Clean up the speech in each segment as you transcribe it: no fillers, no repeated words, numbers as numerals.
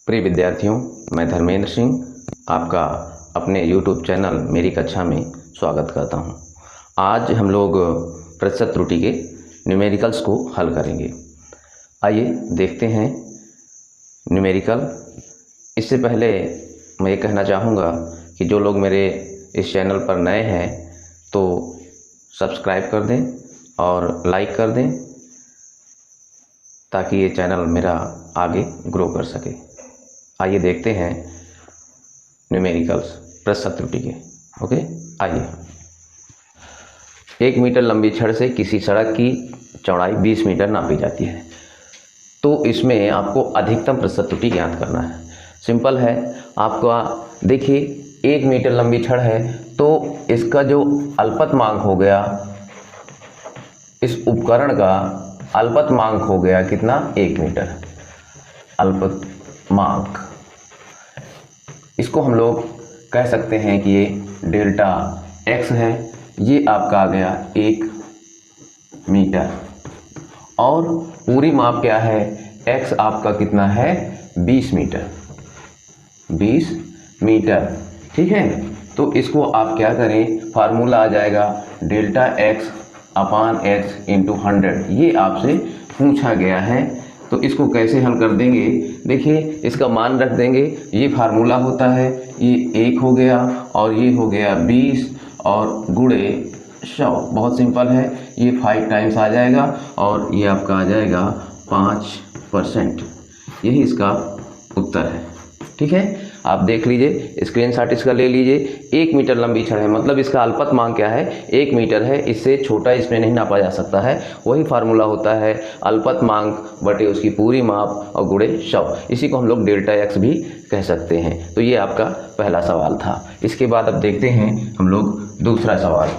प्रिय विद्यार्थियों, मैं धर्मेंद्र सिंह आपका अपने YouTube चैनल मेरी कक्षा में स्वागत करता हूं। आज हम लोग प्रतिशत त्रुटि के न्यूमेरिकल्स को हल करेंगे। आइए देखते हैं न्यूमेरिकल। इससे पहले मैं ये कहना चाहूँगा कि जो लोग मेरे इस चैनल पर नए हैं तो सब्सक्राइब कर दें और लाइक कर दें ताकि ये चैनल मेरा आगे ग्रो कर सके। आइए देखते हैं न्यूमेरिकल्स प्रतिशत त्रुटि के। ओके, आइए। 1 मीटर लंबी छड़ से किसी सड़क की चौड़ाई 20 मीटर नापी जाती है, तो इसमें आपको अधिकतम प्रतिशत त्रुटि ज्ञात करना है। सिंपल है, आपका देखिए 1 मीटर लंबी छड़ है तो इसका जो अल्पतमांक हो गया, इस उपकरण का अल्पतमांक हो गया कितना, 1 मीटर अल्पतमांक। इसको हम लोग कह सकते हैं कि ये डेल्टा x है, ये आपका आ गया 1 मीटर। और पूरी माप क्या है, x आपका कितना है, 20 मीटर, 20 मीटर। ठीक है, तो इसको आप क्या करें, फार्मूला आ जाएगा डेल्टा x अपान x इंटू 100। ये आपसे पूछा गया है, तो इसको कैसे हल कर देंगे। देखिए, इसका मान रख देंगे, ये फार्मूला होता है, ये 1 हो गया और ये हो गया 20 और गुणे 100। बहुत सिंपल है, ये 5 टाइम्स आ जाएगा और ये आपका आ जाएगा 5%। यही इसका उत्तर है। ठीक है, आप देख लीजिए, स्क्रीनशॉट इसका ले लीजिए। 1 मीटर लंबी छड़ है, मतलब इसका अल्पतमांक क्या है, 1 मीटर है। इससे छोटा इसमें नहीं नापा जा सकता है। वही फार्मूला होता है अल्पतमांक बटे उसकी पूरी माप और गुणे 100। इसी को हम लोग डेल्टा x भी कह सकते हैं। तो ये आपका पहला सवाल था। इसके बाद अब देखते हैं हम लोग दूसरा सवाल।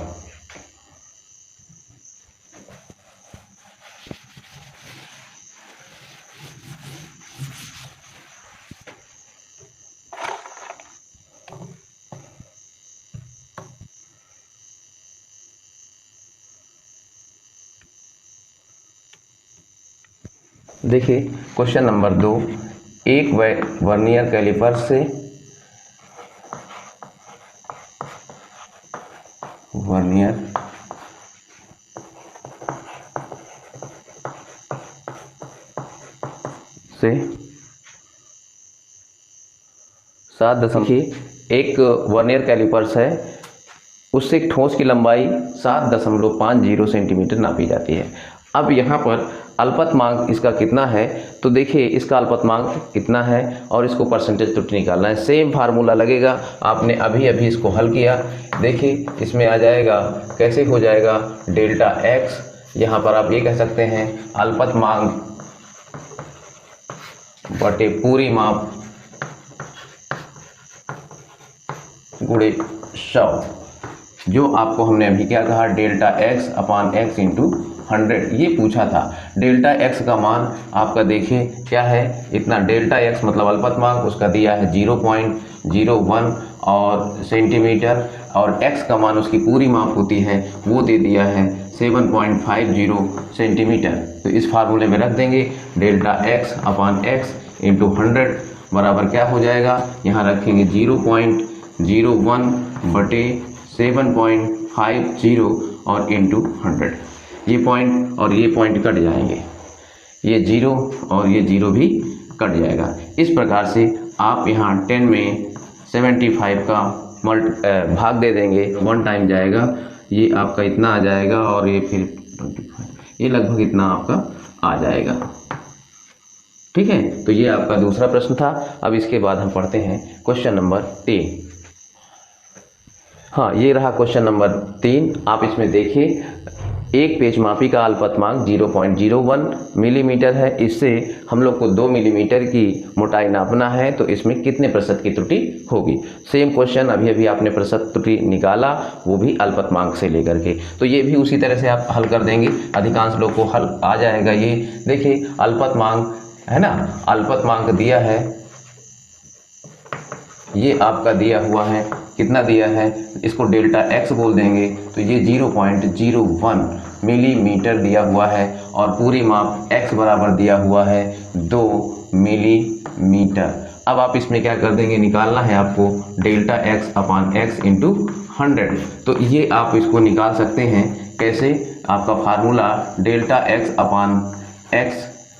देखिए क्वेश्चन नंबर 2, एक वर्नियर कैलिपर से वर्नियर से एक वर्नियर कैलिपर्स है, उससे एक ठोस की लंबाई 7.50 सेंटीमीटर नापी जाती है। अब यहाँ पर अल्पतमांक इसका कितना है, तो देखिए इसका अल्पतमांक कितना है और इसको परसेंटेज त्रुटि निकालना है। सेम फार्मूला लगेगा, आपने अभी इसको हल किया। देखिए इसमें आ जाएगा, कैसे हो जाएगा, डेल्टा x, यहाँ पर आप ये कह सकते हैं अल्पतमांक बटे पूरी माप गुणे 100। जो आपको हमने अभी क्या कहा, डेल्टा x अपान x इंटू 100 ये पूछा था। डेल्टा x का मान आपका देखिए क्या है, इतना डेल्टा x मतलब अल्पतमांक, उसका दिया है 0.01 और सेंटीमीटर, और x का मान उसकी पूरी माप होती है वो दे दिया है 7.50 सेंटीमीटर। तो इस फार्मूले में रख देंगे, डेल्टा x अपान x इंटू 100 बराबर क्या हो जाएगा, यहाँ रखेंगे 0.01 बटे 7.50 और इंटू 100। ये पॉइंट और ये पॉइंट कट जाएंगे, ये 0 और ये 0 भी कट जाएगा। इस प्रकार से आप यहाँ 10 में 75 का भाग दे देंगे, 1 टाइम जाएगा, ये आपका इतना आ जाएगा और ये फिर 25, ये लगभग इतना आपका आ जाएगा। ठीक है, तो ये आपका दूसरा प्रश्न था। अब इसके बाद हम पढ़ते हैं क्वेश्चन नंबर 3। हाँ, ये रहा क्वेश्चन नंबर 3। आप इसमें देखिए, एक पेच मापी का अल्पतमांक 0.01 मिलीमीटर है। इससे हम लोग को 2 मिलीमीटर की मोटाई नापना है, तो इसमें कितने प्रतिशत की त्रुटि होगी। सेम क्वेश्चन अभी आपने प्रतिशत त्रुटि निकाला, वो भी अल्पतमांक से लेकर के, तो ये भी उसी तरह से आप हल कर देंगे। अधिकांश लोग को हल आ जाएगा। ये देखिए अल्पतमांक है ना, अल्पतमांक दिया है, ये आपका दिया हुआ है, कितना दिया है, इसको डेल्टा x बोल देंगे, तो ये 0.01 मिलीमीटर दिया हुआ है और पूरी माप x बराबर दिया हुआ है 2 मिलीमीटर। अब आप इसमें क्या कर देंगे, निकालना है आपको डेल्टा एक्स अपान एक्स इंटू 100। तो ये आप इसको निकाल सकते हैं कैसे, आपका फार्मूला डेल्टा एक्स अपान एक्स,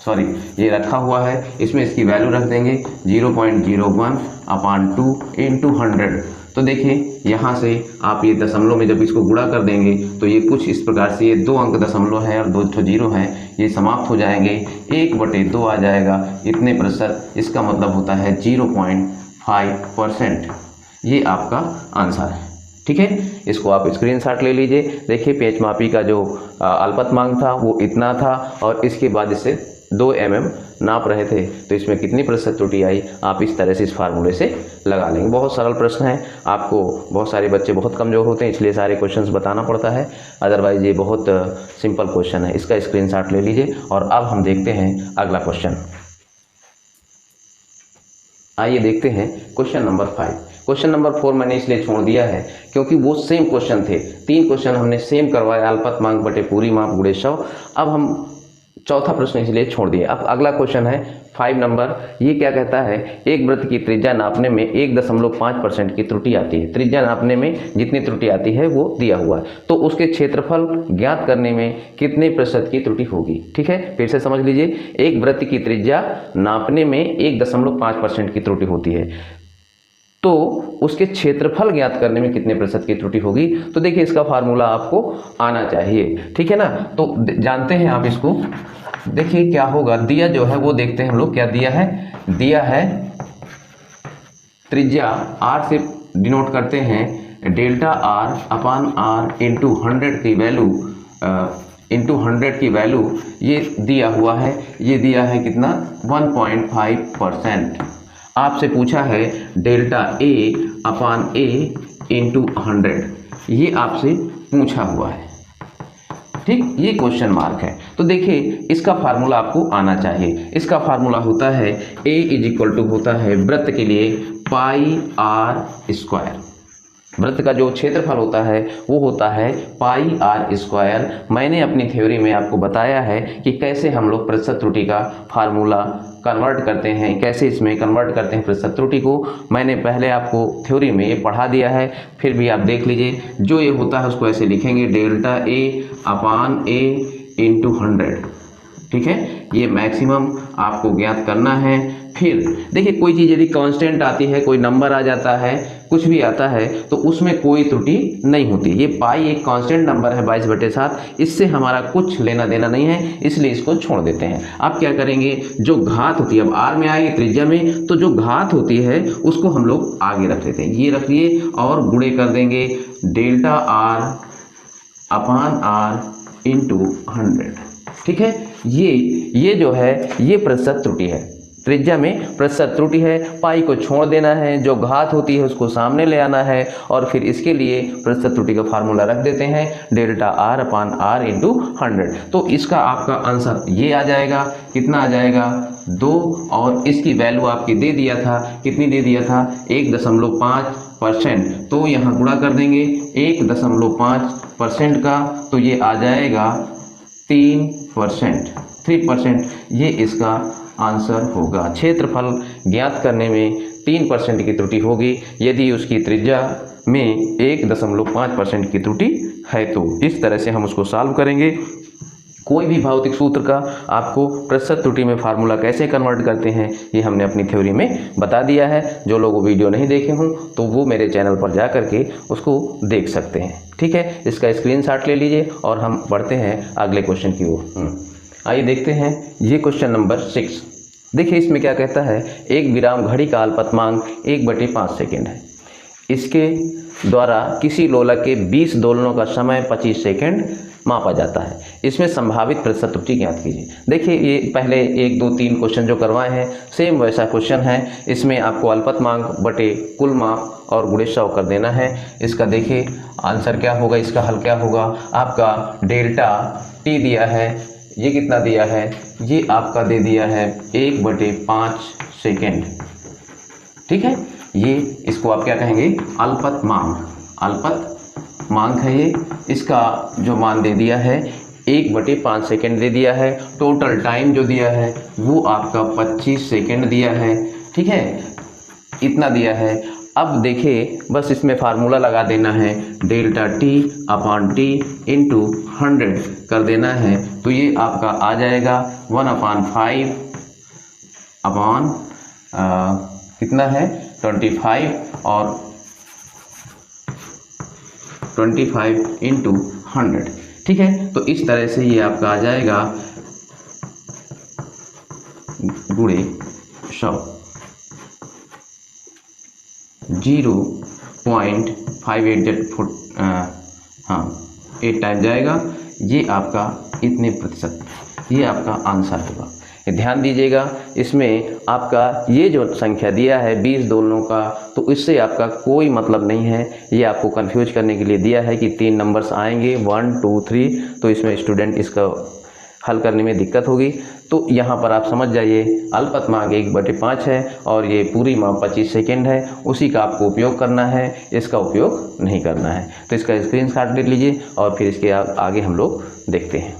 सॉरी ये रखा हुआ है, इसमें इसकी वैल्यू रख देंगे 0.01 अपान 2 इंटू 100। तो देखिए यहाँ से आप ये दशमलव में जब इसको गुणा कर देंगे तो ये कुछ इस प्रकार से, ये 2 अंक दशमलव है और 2 जीरो है, ये समाप्त हो जाएंगे, 1/2 आ जाएगा, इतने प्रतिशत, इसका मतलब होता है 0.5%। ये आपका आंसर है। ठीक है, इसको आप स्क्रीनशॉट ले लीजिए। देखिए पेच मापी का जो अल्पतमांक था वो इतना था और इसके बाद इसे 2 mm नाप रहे थे, तो इसमें कितनी प्रतिशत त्रुटि आई, आप इस तरह से इस फार्मूले से लगा लेंगे। बहुत सरल प्रश्न है, आपको बहुत सारे बच्चे बहुत कमज़ोर होते हैं इसलिए सारे क्वेश्चंस बताना पड़ता है, अदरवाइज ये बहुत सिंपल क्वेश्चन है। इसका स्क्रीनशॉट ले लीजिए और अब हम देखते हैं अगला क्वेश्चन। आइए देखते हैं क्वेश्चन नंबर 5। क्वेश्चन नंबर 4 मैंने इसलिए छोड़ दिया है क्योंकि वो सेम क्वेश्चन थे, 3 क्वेश्चन हमने सेम करवाया, अल्पतमांक बटे पूरी माप गुणे 100। अब हम चौथा प्रश्न इसलिए छोड़ दिए। अब अगला क्वेश्चन है 5 नंबर। ये क्या कहता है, एक वृत्त की त्रिज्या नापने में 1.5% की त्रुटि आती है। त्रिज्या नापने में जितनी त्रुटि आती है वो दिया हुआ है, तो उसके क्षेत्रफल ज्ञात करने में कितने प्रतिशत की त्रुटि होगी। ठीक है, फिर से समझ लीजिए, एक वृत्त की त्रिज्या नापने में 1.5% की त्रुटि होती है, तो उसके क्षेत्रफल ज्ञात करने में कितने प्रतिशत की त्रुटि होगी। तो देखिए इसका फार्मूला आपको आना चाहिए, ठीक है ना। तो जानते हैं आप इसको, देखिए क्या होगा, दिया जो है वो देखते हैं हम लोग, क्या दिया है, दिया है त्रिज्या r से डिनोट करते हैं डेल्टा r अपान r इंटू 100 की वैल्यू, इंटू 100 की वैल्यू ये दिया हुआ है, ये दिया है कितना 1.5%। आपसे पूछा है delta a upon a into 100, ये आपसे पूछा हुआ है, ठीक, ये क्वेश्चन मार्क है। तो देखिए इसका फार्मूला आपको आना चाहिए। इसका फार्मूला होता है a इज इक्वल टू होता है वृत्त के लिए पाई आर स्क्वायर। वृत्त का जो क्षेत्रफल होता है वो होता है पाई आर स्क्वायर। मैंने अपनी थ्योरी में आपको बताया है कि कैसे हम लोग प्रतिशत त्रुटि का फार्मूला कन्वर्ट करते हैं, कैसे इसमें कन्वर्ट करते हैं प्रतिशत त्रुटि को। मैंने पहले आपको थ्योरी में ये पढ़ा दिया है, फिर भी आप देख लीजिए। जो ये होता है उसको ऐसे लिखेंगे delta A upon A into 100, ठीक है। ये मैक्सिमम आपको ज्ञात करना है। फिर देखिए कोई चीज़ यदि कांस्टेंट आती है, कोई नंबर आ जाता है, कुछ भी आता है, तो उसमें कोई त्रुटि नहीं होती। ये पाई एक कांस्टेंट नंबर है 22/7, इससे हमारा कुछ लेना देना नहीं है, इसलिए इसको छोड़ देते हैं। आप क्या करेंगे, जो घात होती है, अब आर में आएगी त्रिज्या में, तो जो घात होती है उसको हम लोग आगे रख देते हैं, ये रख लिए और गुणे कर देंगे delta R upon R into 100, ठीक है। ये जो है ये प्रतिशत त्रुटि है, त्रिज्या में प्रतिशत त्रुटि है। पाई को छोड़ देना है, जो घात होती है उसको सामने ले आना है, और फिर इसके लिए प्रतिशत त्रुटि का फार्मूला रख देते हैं delta R upon R into 100। तो इसका आपका आंसर ये आ जाएगा, कितना आ जाएगा 2, और इसकी वैल्यू आपकी दे दिया था, कितनी दे दिया था 1.5%। तो यहाँ गुणा कर देंगे 1.5% का, तो ये आ जाएगा 3%। ये इसका आंसर होगा। क्षेत्रफल ज्ञात करने में 3% की त्रुटि होगी यदि उसकी त्रिज्या में 1.5% की त्रुटि है। तो इस तरह से हम उसको सॉल्व करेंगे। कोई भी भौतिक सूत्र का आपको प्रतिशत त्रुटि में फार्मूला कैसे कन्वर्ट करते हैं ये हमने अपनी थ्योरी में बता दिया है। जो लोग वीडियो नहीं देखे हों तो वो मेरे चैनल पर जा कर के उसको देख सकते हैं, ठीक है। इसका स्क्रीनशॉट ले लीजिए और हम बढ़ते हैं अगले क्वेश्चन की ओर। आइए देखते हैं ये क्वेश्चन नंबर 6। देखिए इसमें क्या कहता है, एक विराम घड़ी का अल्पतमांक 1/5 सेकेंड है। इसके द्वारा किसी लोलक के 20 दोलनों का समय 25 सेकेंड मापा जाता है। इसमें संभावित प्रतिशत त्रुटि ज्ञात कीजिए। देखिए ये पहले 1, 2, 3 क्वेश्चन जो करवाए हैं सेम वैसा क्वेश्चन है। इसमें आपको अल्पतमांक बटे कुल माप और गुणे 100 कर देना है। इसका देखिए आंसर क्या होगा, इसका हल क्या होगा। आपका डेल्टा टी दिया है, ये कितना दिया है, ये आपका दे दिया है 1/5 सेकेंड, ठीक है। ये इसको आप क्या कहेंगे, अल्पतमांक है ये। इसका जो मान दे दिया है 1/5 सेकेंड दे दिया है। टोटल टाइम जो दिया है वो आपका 25 सेकेंड दिया है, ठीक है। इतना दिया है। अब देखिए बस इसमें फार्मूला लगा देना है, delta T upon T into 100 कर देना है, तो ये आपका आ जाएगा 1/5 अपॉन कितना है 25 और 25 इंटू 100। ठीक है, तो इस तरह से ये आपका आ जाएगा गुणे 100 0.58 हाँ 8 टाइम जाएगा, ये आपका इतने प्रतिशत, ये आपका आंसर होगा। ध्यान दीजिएगा, इसमें आपका ये जो संख्या दिया है 20 दोनों का, तो इससे आपका कोई मतलब नहीं है, ये आपको कंफ्यूज करने के लिए दिया है कि 3 नंबर्स आएंगे 1 2 3, तो इसमें स्टूडेंट इसका हल करने में दिक्कत होगी। तो यहाँ पर आप समझ जाइए अल्पतमांक 1/5 है और ये पूरी माप 25 सेकेंड है, उसी का आपको उपयोग करना है, इसका उपयोग नहीं करना है। तो इसका स्क्रीनशॉट ले लीजिए और फिर इसके आगे हम लोग देखते हैं।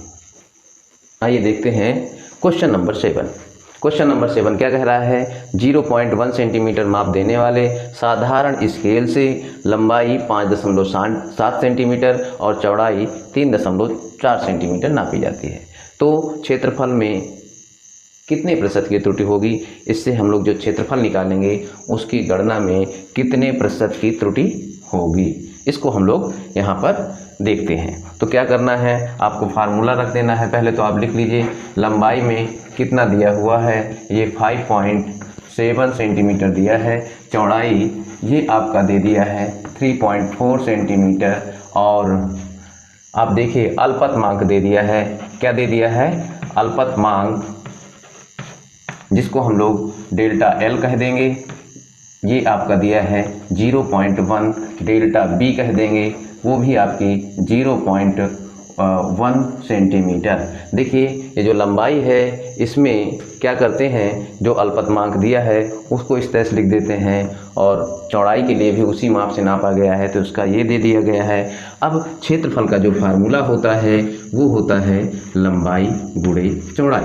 आइए देखते हैं क्वेश्चन नंबर 7। क्वेश्चन नंबर 7 क्या कह रहा है, 0.1 सेंटीमीटर माप देने वाले साधारण स्केल से लंबाई 5.7 सेंटीमीटर और चौड़ाई 3.4 सेंटीमीटर नापी जाती है, तो क्षेत्रफल में कितने प्रतिशत की त्रुटि होगी। इससे हम लोग जो क्षेत्रफल निकालेंगे उसकी गणना में कितने प्रतिशत की त्रुटि होगी, इसको हम लोग यहाँ पर देखते हैं। तो क्या करना है, आपको फार्मूला रख देना है। पहले तो आप लिख लीजिए लंबाई में कितना दिया हुआ है, ये 5.7 सेंटीमीटर दिया है, चौड़ाई ये आपका दे दिया है 3.4 सेंटीमीटर, और आप देखिए अल्पतमांक दे दिया है, क्या दे दिया है, अल्पतमांक, जिसको हम लोग डेल्टा एल कह देंगे, ये आपका दिया है 0.1, डेल्टा बी कह देंगे, वो भी आपकी 0.1 सेंटीमीटर। देखिए ये जो लंबाई है इसमें क्या करते हैं, जो अल्पतमांक दिया है उसको इस तरह से लिख देते हैं, और चौड़ाई के लिए भी उसी माप से नापा गया है, तो उसका ये दे दिया गया है। अब क्षेत्रफल का जो फार्मूला होता है वो होता है लंबाई गुणे चौड़ाई,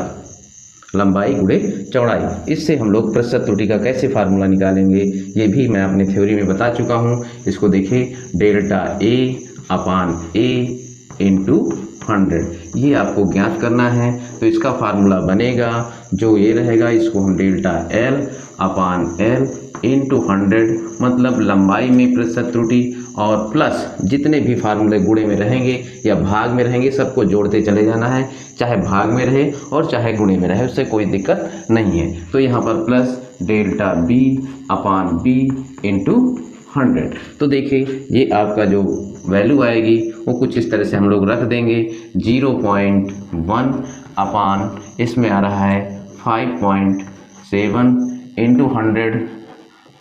लंबाई गुणे चौड़ाई। इससे हम लोग प्रतिशत त्रुटि का कैसे फार्मूला निकालेंगे ये भी मैं अपने थ्योरी में बता चुका हूँ। इसको देखिए, delta A upon A into 100, ये आपको ज्ञात करना है। तो इसका फार्मूला बनेगा जो ये रहेगा, इसको हम डेल्टा एल अपान एल इंटू 100, मतलब लंबाई में प्रतिशत त्रुटि, और प्लस जितने भी फार्मूले गुणे में रहेंगे या भाग में रहेंगे सबको जोड़ते चले जाना है, चाहे भाग में रहे और चाहे गुणे में रहे, उससे कोई दिक्कत नहीं है। तो यहाँ पर प्लस डेल्टा बी अपान बी इंटू 100। तो देखिए ये आपका जो वैल्यू आएगी वो कुछ इस तरह से हम लोग रख देंगे, 0.1 अपान इसमें आ रहा है 5.7 इंटू 100,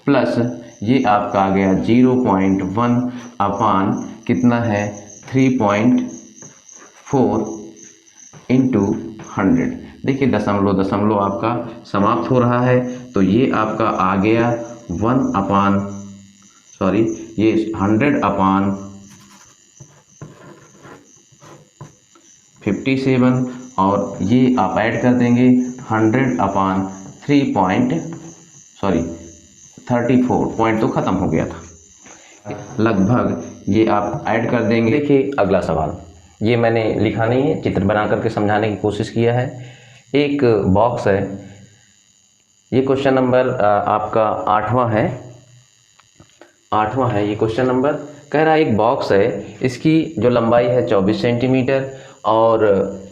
प्लस ये आपका आ गया 0.1 अपान कितना है 3.4 इंटू 100। देखिए दशमलव दशमलव आपका समाप्त हो रहा है, तो ये आपका आ गया 100 अपान 57, और ये आप ऐड कर देंगे 100 अपान 34 पॉइंट तो ख़त्म हो गया था लगभग, ये आप ऐड कर देंगे। देखिए अगला सवाल, ये मैंने लिखा नहीं है, चित्र बना करके समझाने की कोशिश किया है। एक बॉक्स है, ये क्वेश्चन नंबर आपका 8वां है ये क्वेश्चन नंबर। कह रहा है एक बॉक्स है, इसकी जो लंबाई है 24 सेंटीमीटर और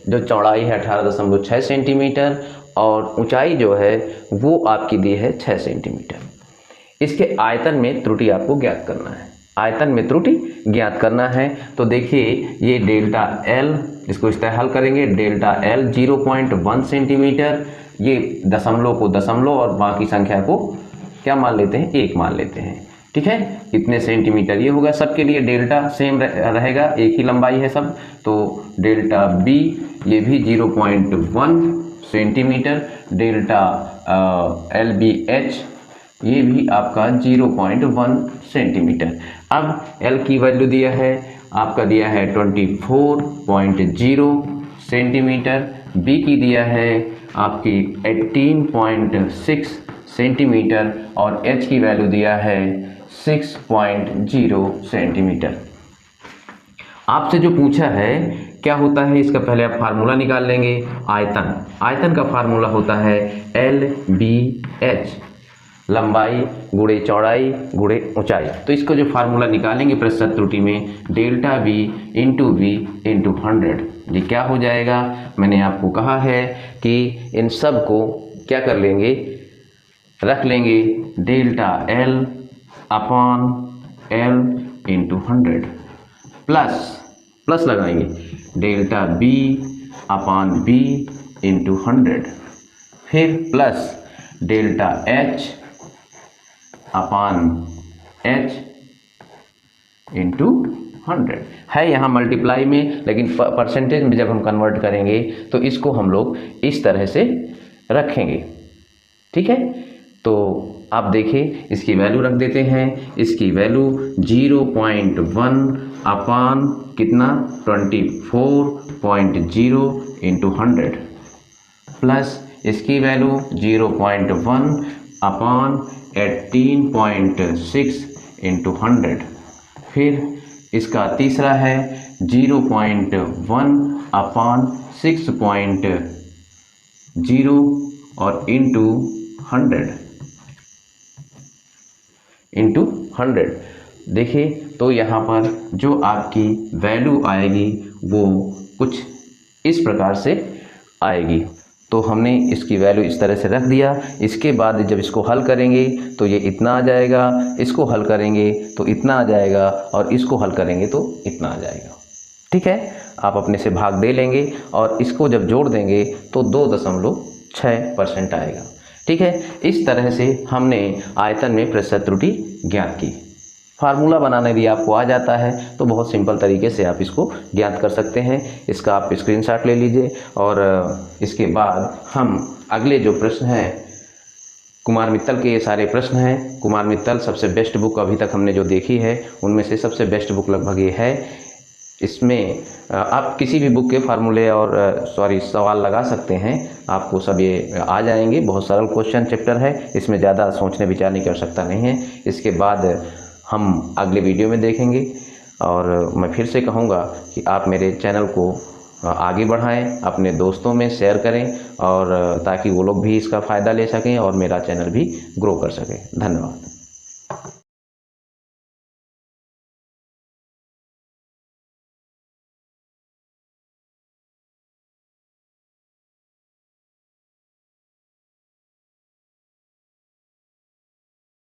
जो चौड़ाई है 18.6 सेंटीमीटर, और ऊंचाई जो है वो आपकी दी है 6 सेंटीमीटर। इसके आयतन में त्रुटि आपको ज्ञात करना है, आयतन में त्रुटि ज्ञात करना है। तो देखिए ये डेल्टा एल, इसको इस तरह हल करेंगे, डेल्टा एल 0.1 सेंटीमीटर, ये दशमलव को दशमलव और बाकी संख्या को क्या मान लेते हैं, 1 मान लेते हैं। ठीक है, कितने सेंटीमीटर ये होगा, सबके लिए डेल्टा सेम रहेगा, एक ही लंबाई है सब। तो डेल्टा बी ये भी 0.1 centimetre, delta L B H ये भी आपका 0.1 सेंटीमीटर। अब एल की वैल्यू दिया है, आपका दिया है 24.0 सेंटीमीटर, बी की दिया है आपकी 18.6 सेंटीमीटर और h की वैल्यू दिया है 6.0 सेंटीमीटर। आपसे जो पूछा है क्या होता है, इसका पहले आप फार्मूला निकाल लेंगे। आयतन का फार्मूला होता है LBH, लंबाई गुणे चौड़ाई गुणे ऊंचाई। तो इसको जो फार्मूला निकालेंगे प्रतिशत त्रुटि में, delta V into V into 100, ये क्या हो जाएगा। मैंने आपको कहा है कि इन सब को क्या कर लेंगे, रख लेंगे delta L upon L into 100 plus लगाएंगे delta B upon B into 100, फिर plus delta H upon H into 100 है यहाँ मल्टीप्लाई में, लेकिन परसेंटेज में जब हम कन्वर्ट करेंगे तो इसको हम लोग इस तरह से रखेंगे। ठीक है, तो आप देखिए इसकी वैल्यू रख देते हैं। इसकी वैल्यू 0.1 अपॉन कितना 24.0 इंटू 100 प्लस इसकी वैल्यू 0.1 अपॉन 18.6 इंटू 100, फिर इसका तीसरा है 0.1 अपॉन 6.0 और इंटू 100 देखिए, तो यहाँ पर जो आपकी वैल्यू आएगी वो कुछ इस प्रकार से आएगी। तो हमने इसकी वैल्यू इस तरह से रख दिया। इसके बाद जब इसको हल करेंगे तो ये इतना आ जाएगा, इसको हल करेंगे तो इतना आ जाएगा, और इसको हल करेंगे तो इतना आ जाएगा। ठीक है, आप अपने से भाग दे लेंगे और इसको जब जोड़ देंगे तो 2.6% आएगा। ठीक है, इस तरह से हमने आयतन में प्रतिशत त्रुटि ज्ञात की। फार्मूला बनाना यदि आपको आ जाता है तो बहुत सिंपल तरीके से आप इसको ज्ञात कर सकते हैं। इसका आप स्क्रीनशॉट ले लीजिए, और इसके बाद हम अगले जो प्रश्न हैं, कुमार मित्तल के ये सारे प्रश्न हैं। कुमार मित्तल सबसे बेस्ट बुक अभी तक हमने जो देखी है उनमें से सबसे बेस्ट बुक लगभग ये है। इसमें आप किसी भी बुक के फार्मूले और सवाल लगा सकते हैं, आपको सब ये आ जाएंगे। बहुत सरल क्वेश्चन चैप्टर है, इसमें ज़्यादा सोचने विचारने की आवश्यकता नहीं है। इसके बाद हम अगले वीडियो में देखेंगे, और मैं फिर से कहूँगा कि आप मेरे चैनल को आगे बढ़ाएं, अपने दोस्तों में शेयर करें, और ताकि वो लोग भी इसका फ़ायदा ले सकें और मेरा चैनल भी ग्रो कर सके। धन्यवाद।